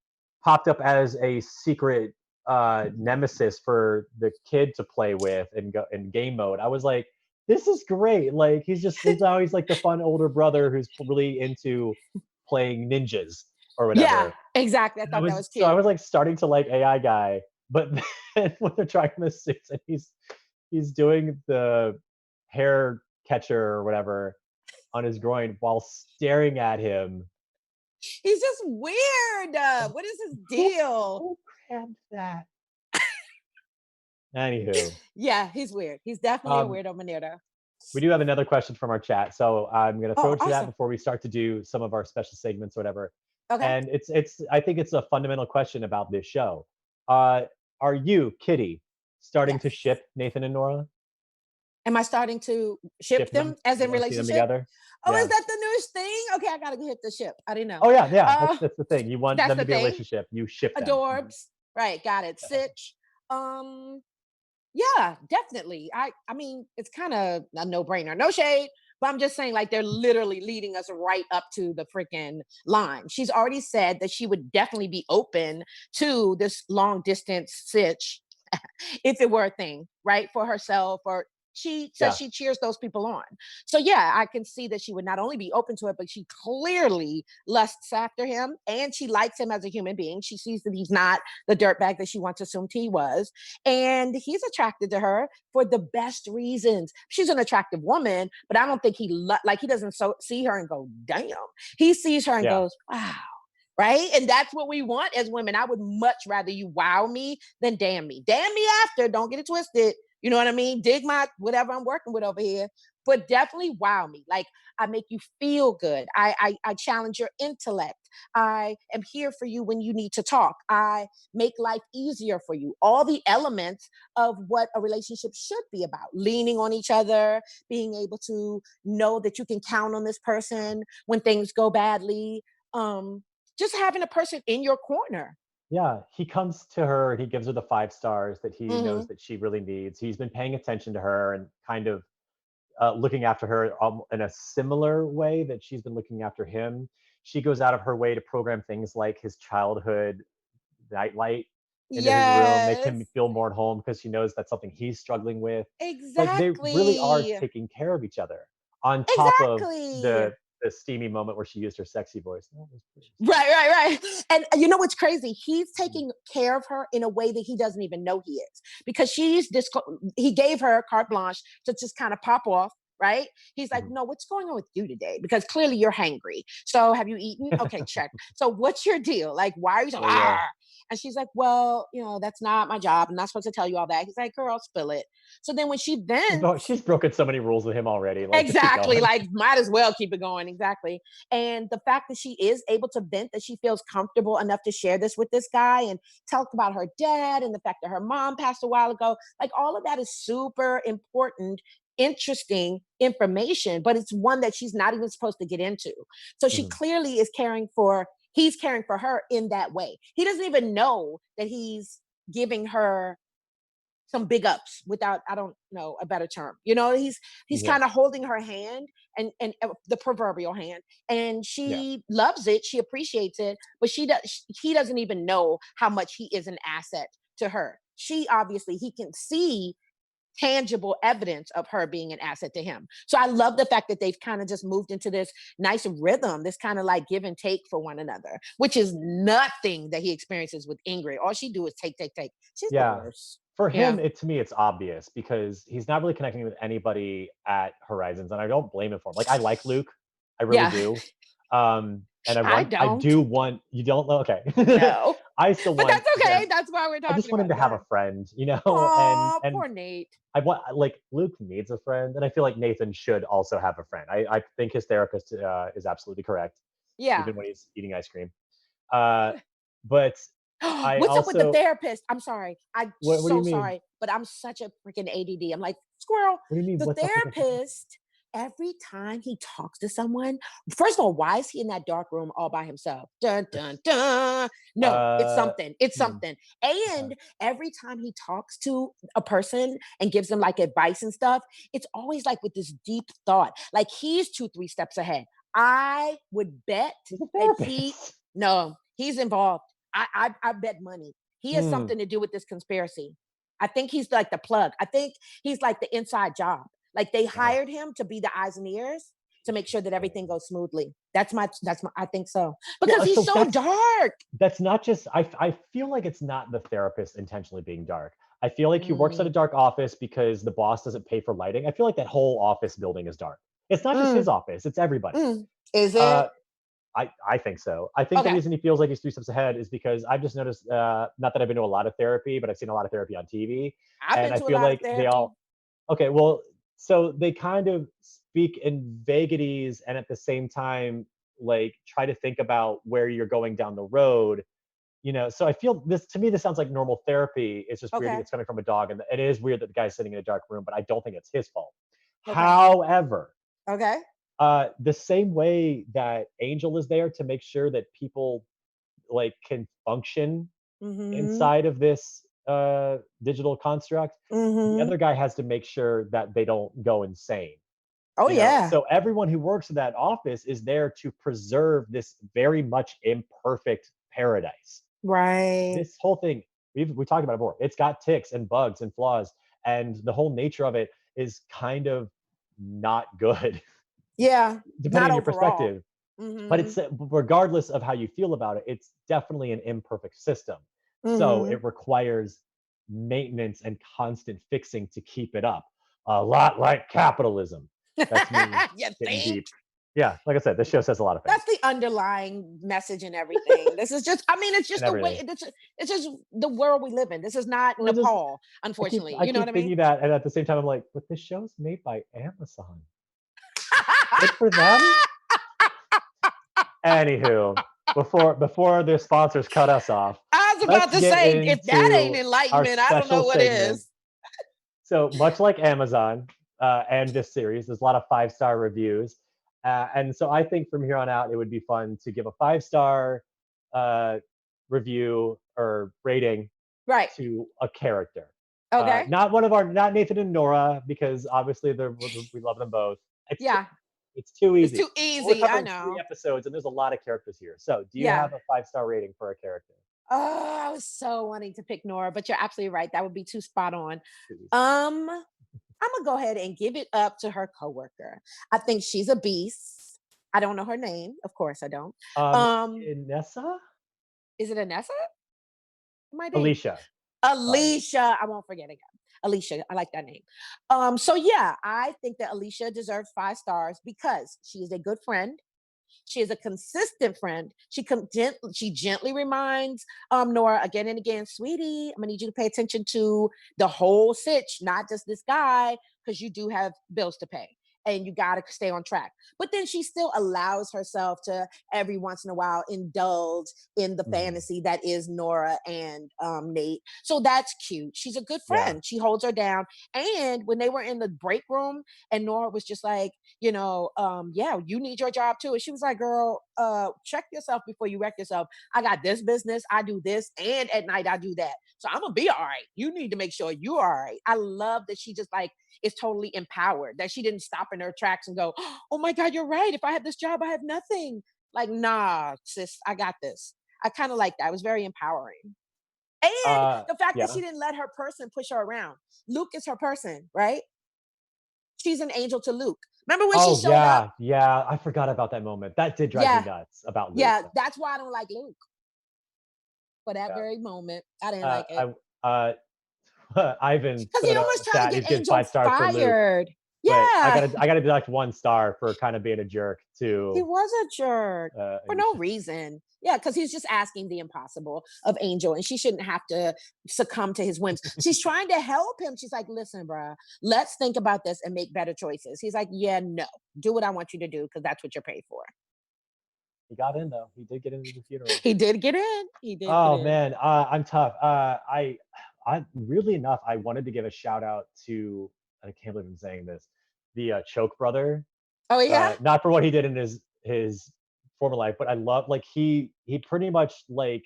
popped up as a secret nemesis for the kid to play with and go in game mode, I was like, this is great. Like he's now he's like the fun older brother who's really into playing ninjas or Yeah, whatever. exactly. I And I thought that was was so I cute. was like starting to like AI guy, but then when they're trying the suits and he's doing the hair catcher or whatever on his groin while staring at him. He's just weird. What is his Who deal? who grabbed that? Anywho, Yeah, he's weird. He's definitely a um, weirdo manero. we do have another question from our chat, so I'm gonna throw Oh, it to that awesome. before we start to do some of our special segments or whatever. Okay. And it's I think it's a fundamental question about this show. Uh, are you, Kitty, starting to Yes. ship Nathan and Nora? Am I starting to ship Ship them them? as You in want to see them relationship? together? Oh, is Yeah. that the newest thing? Okay, I gotta hit the ship. I didn't know. Oh yeah, yeah. That's Uh, that's the thing. You want that's them the to be in a thing. relationship. You ship them. Mhm. Adorbs. Right, got it. Sitch. Um, yeah, definitely. I mean, it's kind of a no-brainer. No shade, but I'm just saying, like, they're literally leading us right up to the freaking line. She's already said that she would definitely be open to this long distance sitch if it were a thing, right? For herself, or she says Yeah. she cheers those people on. So yeah, I can see that she would not only be open to it, but she clearly lusts after him and she likes him as a human being. She sees that he's not the dirtbag that she once assumed he was. And he's attracted to her for the best reasons. She's an attractive woman, but I don't think like he doesn't see her and go, damn. He sees her and Yeah. goes, wow, right? And that's what we want as women. I would much rather you wow me than damn me. Damn me after, don't get it twisted. You know what I mean? Dig my whatever I'm working with over here, but definitely wow me. Like I make you feel good. I challenge your intellect. I am here for you when you need to talk. I make life easier for you. All the elements of what a relationship should be about. Leaning on each other, being able to know that you can count on this person when things go badly. Just having a person in your corner. Yeah. He comes to her and he gives her the 5 stars that he knows Hmm. that she really needs. He's been paying attention to her and kind of looking after her in a similar way that she's been looking after him. She goes out of her way to program things like his childhood nightlight into his room, make Yes, him feel more at home because she knows that's something he's struggling with. Like they really are exactly. taking care of each other. On top of Exactly. the steamy moment where she used her sexy voice. That was pretty Right, right, right. And you know what's crazy? He's sexy. taking care of her in a way that he doesn't even know he is because he gave her carte blanche to just kind of pop off. Right? He's like, Mhm. no, what's going on with you today? Because clearly you're hangry. So have you eaten? Okay, check. So what's your deal? Like, why are you so? There you go. And she's like, well, that's not my job. I'm not supposed to tell you all that. He's like, girl, spill it. So then when she vents, She's broken so many rules with him already. Like, just keep exactly. going. Like, might as well keep it going. Exactly. And the fact that she is able to vent, that she feels comfortable enough to share this with this guy and talk about her dad and the fact that her mom passed a while ago, like, all of that is super important, interesting information, but it's one that she's not even supposed to get into. So she Mhm. clearly he's caring for her in that way. He doesn't even know that he's giving her some big ups without, I don't know a better term. You know, he's kind of Yes. holding her hand, and the proverbial hand, and Yeah. she loves it. She appreciates it, but he doesn't even know how much he is an asset to her. She obviously, he can see tangible evidence of her being an asset to him. So I love the fact that they've kind of just moved into this nice rhythm, this kind of like give and take for one another, which is nothing that he experiences with Ingrid. All she do is take, take, take. She's the Yeah. worst. For Yeah. him, to me, it's obvious because he's not really connecting with anybody at Horizons, and I don't blame him for him. Like, I like Luke, I really Yeah. do. And I I don't. do want, you don't know? Okay. No. I still But want that's okay. him. That's why we're I talking just want him about to it. Go have a ahead. friend, Oh, and poor Nate. I want, like, Luke needs a friend, and I feel like Nathan should also have a friend. I think his therapist is absolutely correct, Yeah. even when he's eating ice cream. Uh, but I What's up with the also, therapist? I'm sorry. I'm what do you so mean? sorry, but I'm such a freaking ADD. I'm like, squirrel. What do you mean? The What's up with the therapist? therapist, every time he talks to someone, first of all, why is he in that dark room all by himself? Dun, dun, dun. No, it's Uh, something. It's hmm, something. okay. And every time he talks to a person and gives them like advice and stuff, it's always like with this deep thought. Like he's two, three steps ahead. I would bet He's a that he, therapist. no, he's involved. I bet money. He has Hmm. something to do with this conspiracy. I think he's like the plug. I think he's like the inside job. Like they Oh, hired him to be the eyes and ears to make sure that everything interesting. goes smoothly. That's my I think so. Because Well, he's so so dark. that's not just. I feel like it's not the therapist intentionally being dark. I feel like he works at a Mm, dark office because the boss doesn't pay for lighting. I feel like that whole office building is dark. It's not just his mm, office; it's everybody's. mm. Is it? Uh, I think so. I think the Okay. reason he feels like he's 3 steps ahead is because I've just noticed, not that I've been to a lot of therapy, but I've seen a lot of therapy on TV, I've and been I to a feel lot of like they therapy. all, okay, well, so they kind of speak in vagaries and at the same time, like, try to think about where you're going down the road. So I feel this, to me, this sounds like normal therapy. It's just weird that Okay. it's coming from a dog, and it is weird that the guy's sitting in a dark room, but I don't think it's his fault. Okay. However, Okay. the same way that Angel is there to make sure that people, like, can function Mm-hmm. inside of this digital construct, the Mm-hmm. other guy has to make sure that they don't go insane. Oh yeah. So everyone who works in that office is there to preserve this very much imperfect paradise. Right. This whole thing, we talked about it before. It's got ticks and bugs and flaws, and the whole nature of it is kind of not good, Yeah. depending Not on your overall. perspective. But Mm-hmm. it's, regardless of how you feel about it, it's definitely an imperfect system. So Mm-hmm. it requires maintenance and constant fixing to keep it up. A lot like capitalism. That's me You getting think? deep. Yeah, like I said, this show says a lot of That's things the underlying message in everything. This is just, I mean, it's and just the way, everything. it's just the world we live in. This is not Well, just Nepal, unfortunately. I You know what I keep mean? thinking that, and at the same time, I'm like, but this show's made by Amazon. Good for them. Anywho, before their sponsors cut us off, I was about let's to get say, if that ain't into our enlightenment, I don't special know what segment. is. So much like Amazon, and this series, there's a lot of 5-star reviews, and so I think from here on out, it would be fun to give a 5-star uh, review or rating Right. to a character. Okay. Not Nathan and Nora, because obviously we love them both. It's too, Yeah. it's too It's easy. too But we're easy. I covering 3 episodes, and there's a lot of characters here. So, do you Yeah. have a 5-star rating for a character? Oh, I was so wanting to pick Nora, but you're absolutely right. That would be too spot on. Too easy. I'm gonna go ahead and give it up to her coworker. I think she's a beast. I don't know her name. Of course I don't. Um, Inessa? is it Anessa? It might be. Alicia. Sorry. Alicia. I won't forget again. Alicia. I like that name. So yeah, I think that Alicia deserves 5 stars because she is a good friend. She is a consistent friend. She gently reminds Nora again and again, sweetie, I'm gonna need you to pay attention to the whole sitch, not just this guy, because you do have bills to pay and you got to stay on track. But then she still allows herself to every once in a while indulge in the Mhm. fantasy that is Nora and Nate. So that's cute. She's a good Yeah. friend. She holds her down. And when they were in the break room and Nora was just like, yeah, you need your job too. And she was like, girl, check yourself before you wreck yourself. I got this business, I do this, and at night I do that. So I'm gonna be all right. You need to make sure you're all right. I love that she just like is totally empowered, that she didn't stop in her tracks and go, oh my God, you're right. If I have this job, I have nothing. Like, nah, sis, I got this. I kind of like that. It was very empowering. And the fact that Yeah. she didn't let her person push her around. Luke is her person, right? She's an angel to Luke. Remember when she Oh showed up? yeah. I forgot about that moment. That did drive me Yeah, nuts about Luke. yeah. That's why I don't like Luke. For that Yeah. very moment, I didn't Uh, like it. I Ivan Because put he in a almost tried to chat. get He's getting Angel 5 stars for Luke, fired. but Yeah, I gotta deduct 1 star for kind of being a jerk he to. was a jerk for Yeah. no reason. Yeah, because he's just asking the impossible of Angel, and she shouldn't have to succumb to his whims. She's trying to help him. She's like, listen, bruh, let's think about this and make better choices. He's like, yeah, no, do what I want you to do because that's what you're paid for. He got in though. He did get into the funeral. He did get in. He did get Oh in. man, I'm tough. I really enough, I wanted to give a shout out to. I can't believe I'm saying this. The Choke brother. Oh, yeah? Not for what he did in his former life, but I love like he pretty much like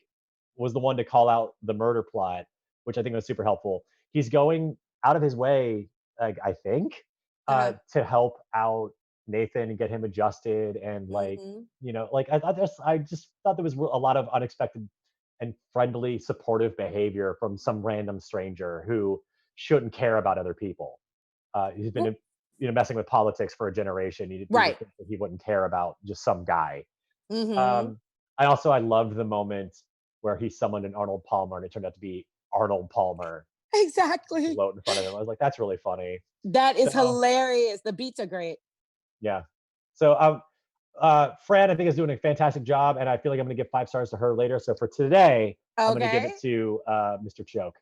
was the one to call out the murder plot, which I think was super helpful. He's going out of his way, like I think, Uh-huh. to help out Nathan and get him adjusted and like Mhm. like I just thought there was a lot of unexpected and friendly, supportive behavior from some random stranger who shouldn't care about other people. He's been Well, messing with politics for a generation. You right. would think that he wouldn't care about just some guy. Mhm. Um, I loved the moment where he summoned an Arnold Palmer and it turned out to be Arnold Palmer Exactly. float in front of him. I was like, that's really funny. That is So hilarious. The beats are great. yeah. So Fran, I think is doing a fantastic job, and I feel like I'm going to give 5 stars to her later. So for today, I'm going to give Okay. it to Mr. Choke.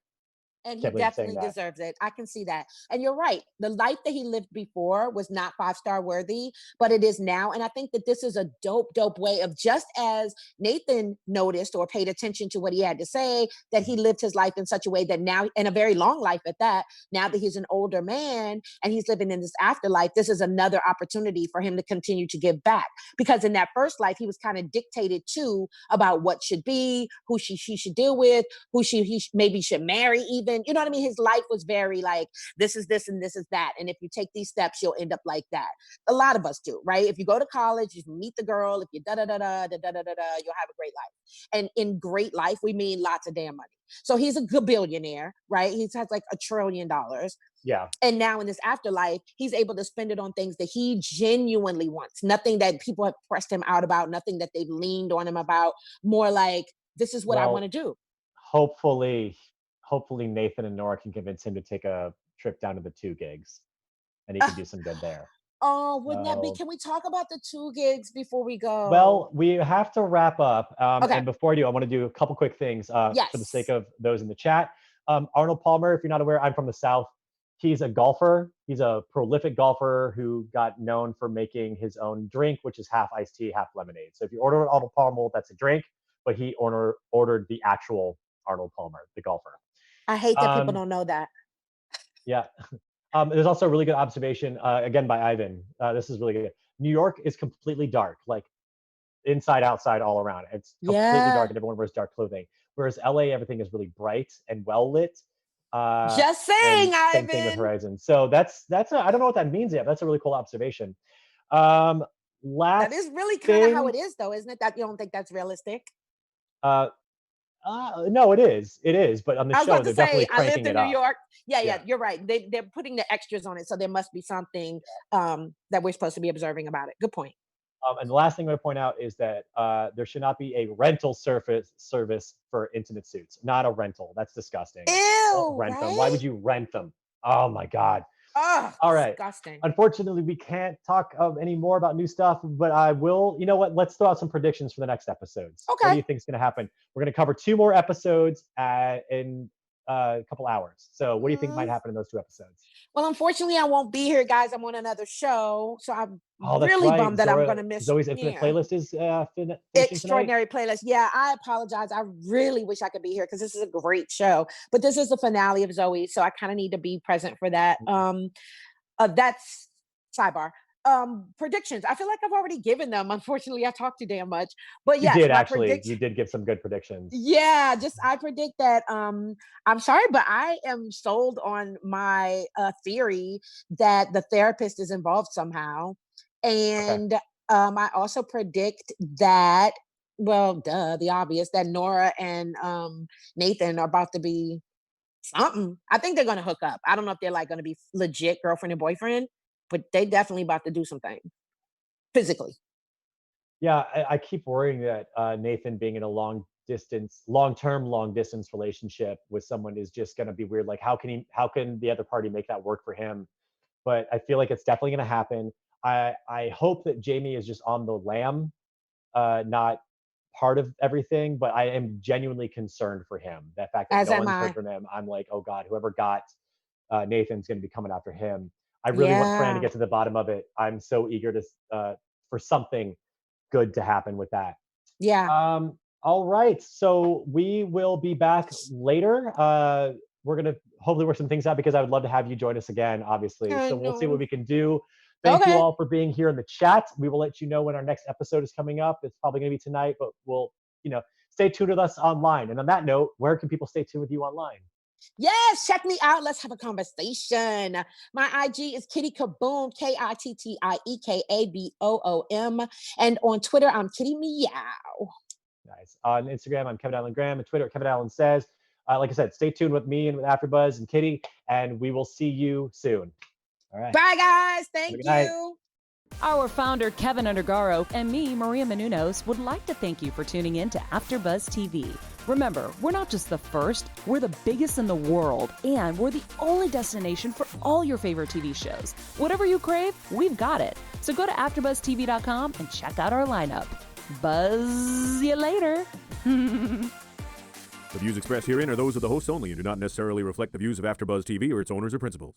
And he Can't believe I'm saying definitely that. deserves it. I can see that. And you're right. The life that he lived before was not 5-star worthy, but it is now. And I think that this is a dope, dope way of, just as Nathan noticed or paid attention to what he had to say, that he lived his life in such a way that now, and a very long life at that, now that he's an older man and he's living in this afterlife, this is another opportunity for him to continue to give back. Because in that first life, he was kind of dictated to about what should be, who she should deal with, who he maybe should marry even. You know what I mean? His life was very like, this is this and this is that. And if you take these steps, you'll end up like that. A lot of us do, right? If you go to college, you meet the girl, if you da da da da da da da da da, you'll have a great life. And in great life, we mean lots of damn money. So he's a good billionaire, right? He has like $1 trillion. Yeah. And now in this afterlife, he's able to spend it on things that he genuinely wants. Nothing that people have pressed him out about, nothing that they've leaned on him about. More like, this is what I want Well, to do. hopefully, hopefully Nathan and Nora can convince him to take a trip down to the 2 gigs, and he can do some good there. Oh, wouldn't that be? So Can we talk about the 2 gigs before we go? well, we have to wrap up. Okay. And before I do, I want to do a couple quick things for the sake Yes. of those in the chat. Arnold Palmer, if you're not aware, I'm from the South. He's a golfer. He's a prolific golfer who got known for making his own drink, which is half iced tea, half lemonade. So if you order an Arnold Palmer, that's a drink, but he ordered the actual Arnold Palmer, the golfer. I hate that people Um, don't know that. yeah. There's also a really good observation, again, by Ivan. This is really good. New York is completely dark. Like, inside, outside, all around. It's completely dark, Yeah. and everyone wears dark clothing. Whereas LA, everything is really bright and well lit. Uh, Just and saying, same thing with Ivan. Horizen. So I don't know what that means yet. But that's a really cool observation. That Last is really kind of how thing. it is, though, isn't it? That you don't think that's realistic? Uh, no, it is. It is. But on the I was show, about to they're definitely say, I cranking lived in it New up. York. Yeah, Yeah. yeah, you're right. They're putting the extras on it, so there must be something that we're supposed to be observing about it. Good point. And the last thing I'm going to point out is that there should not be a rental service for intimate suits. Not a rental. That's disgusting. Don't Ew, rent them. Why right? would you rent them? Oh my God. Oh, All right. disgusting. Unfortunately, we can't talk any more about new stuff, but I will. You know what? Let's throw out some predictions for the next episodes. What do Okay. you think is going to happen? We're going to cover 2 more episodes in a couple hours. So, what do you think might Mm, happen in those 2 episodes? well, unfortunately, I won't be here, guys. I'm on another show, so I'm Oh, that's really right. bummed that I'm going to miss. Zoe's Infinite Yeah. Playlist is finishing tonight. Extraordinary playlist. Yeah, I apologize. I really wish I could be here because this is a great show. But this is the finale of Zoe, so I kind of need to be present for that. That's sidebar. predictions. I feel like I've already given them. Unfortunately, I talk too damn much. But You yes, did my actually. prediction. You did give some good predictions. Yeah, just I predict that I'm sorry, but I am sold on my theory that the therapist is involved somehow. Okay. And I also predict that, well, duh, the obvious, that Nora and Nathan are about to be something. I think they're gonna hook up. I don't know if they're like gonna be legit girlfriend and boyfriend, but they definitely about to do something physically. Yeah, I keep worrying that Nathan being in a long-term, long-distance relationship with someone is just going to be weird. Like, how can the other party make that work for him? But I feel like it's definitely going to happen. I hope that Jamie is just on the lam, not part of everything. But I am genuinely concerned for him. That fact that As no am one's heard I. from him, I'm like, oh God, whoever got Nathan's going to be coming after him. I really want Fran to Yeah. get to the bottom of it. I'm so eager to for something good to happen with that. Yeah. All right. So we will be back later. We're gonna hopefully work some things out because I would love to have you join us again, obviously. I So we'll see what know. we can do. Thank you Okay. all for being here in the chat. We will let you know when our next episode is coming up. It's probably gonna be tonight, but we'll, stay tuned with us online. And on that note, where can people stay tuned with you online? Yes, check me out. Let's have a conversation. My IG is Kitty KaBoom, KittieKaboom. And on Twitter, I'm Kitty Meow. Nice. On Instagram, I'm Kevin Allen Graham, and Twitter, Kevin Allen Says. Like I said, stay tuned with me and with AfterBuzz and Kitty, and we will see you soon. All right. Bye, guys. Have a Thank good night. you. Our founder, Kevin Undergaro, and me, Maria Menounos, would like to thank you for tuning in to AfterBuzz TV. Remember, we're not just the first, we're the biggest in the world, and we're the only destination for all your favorite TV shows. Whatever you crave, we've got it. So go to AfterBuzzTV.com and check out our lineup. Buzz you later. The views expressed herein are those of the hosts only and do not necessarily reflect the views of AfterBuzz TV or its owners or principals.